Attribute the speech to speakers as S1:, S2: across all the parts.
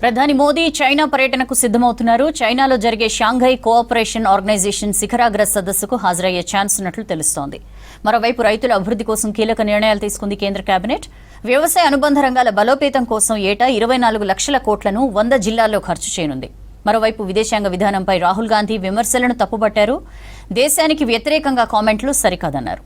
S1: ప్రధాని మోదీ చైనా పర్యటనకు సిద్ధమవుతున్నారు. చైనాలో జరిగే షాంఘై కోఆపరేషన్ ఆర్గనైజేషన్ శిఖరాగ్ర సదస్సుకు హాజరయ్యే ఛాన్స్ ఉన్నట్లు తెలుస్తోంది. మరోవైపు రైతుల అభివృద్ధి కోసం కీలక నిర్ణయాలు తీసుకుంది కేంద్ర కేబినెట్. వ్యవసాయ అనుబంధ రంగాల బలోపేతం కోసం ఏటా 24 లక్షల కోట్లను 100 జిల్లాల్లో ఖర్చు చేయనుంది. మరోవైపు విదేశాంగ విధానంపై రాహుల్ గాంధీ విమర్శలను తప్పుబట్టారు. దేశానికి వ్యతిరేకంగా కామెంట్లు సరికాదన్నారు.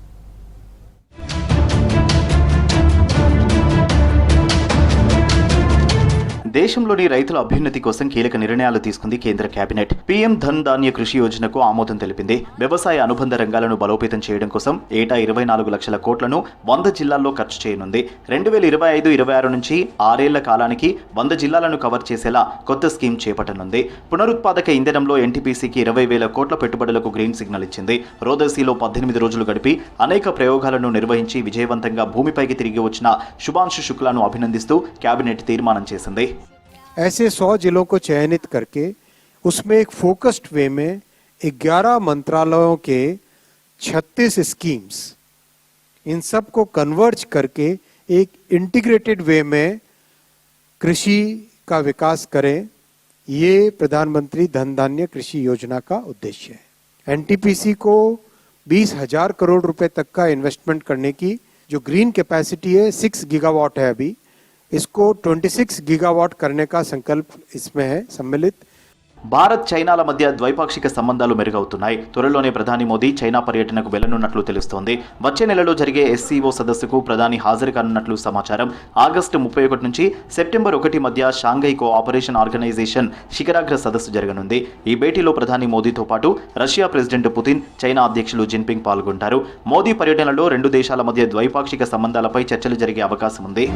S2: దేశంలోని రైతుల అభ్యున్నతి కోసం కీలక నిర్ణయాలు తీసుకుంది కేంద్ర కేబినెట్. పీఎం ధన్ ధాన్య కృషి యోజనకు ఆమోదం తెలిపింది. వ్యవసాయ అనుబంధ రంగాలను బలోపేతం చేయడం కోసం ఏటా 24 లక్షల కోట్లను 100 జిల్లాల్లో ఖర్చు చేయనుంది. 2025-26 నుంచి 6 ఏళ్ల కాలానికి 100 జిల్లాలను కవర్ చేసేలా కొత్త స్కీమ్ చేపట్టనుంది. పునరుత్పాదక ఇంధనంలో ఎన్టీపీసీకి 20,000 కోట్ల పెట్టుబడులకు గ్రీన్ సిగ్నల్ ఇచ్చింది. రోదసీలో 18 రోజులు గడిపి అనేక ప్రయోగాలను నిర్వహించి విజయవంతంగా భూమిపైకి తిరిగి వచ్చిన శుభాంశు శుక్లాను అభినందిస్తూ కేబినెట్ తీర్మానం చేసింది.
S3: ऐसे 100 जिलों को चयनित करके उसमें एक फोकस्ड वे में 11 मंत्रालयों के 36 स्कीम्स, इन सब को कन्वर्ज करके एक इंटीग्रेटेड वे में कृषि का विकास करें, ये प्रधानमंत्री धन धान्य कृषि योजना का उद्देश्य है. एनटीपीसी को 20,000 करोड़ रुपए तक का इन्वेस्टमेंट करने की जो ग्रीन कैपेसिटी है 6 गीगावाट है, अभी इसको 26 गीगावाट करने का संकल्प इसमें है सम्मिलित.
S2: భారత్ చైనాల మధ్య ద్వైపాక్షిక సంబంధాలు మెరుగవుతున్నాయి. త్వరలోనే ప్రధాని మోదీ చైనా పర్యటనకు వెళ్లనున్నట్లు తెలుస్తోంది. వచ్చే నెలలో జరిగే ఎస్సీఓ సదస్సుకు ప్రధాని హాజరు కానున్నట్లు సమాచారం. ఆగస్టు 31 నుంచి సెప్టెంబర్ 1 మధ్య షాంఘై కోఆపరేషన్ ఆర్గనైజేషన్ శిఖరాగ్ర సదస్సు జరగనుంది. ఈ భేటీలో ప్రధాని మోదీతో పాటు రష్యా ప్రెసిడెంట్ పుతిన్, చైనా అధ్యక్షులు జిన్పింగ్ పాల్గొంటారు. మోదీ పర్యటనలో రెండు దేశాల మధ్య ద్వైపాక్షిక సంబంధాలపై చర్చలు జరిగే అవకాశం ఉంది.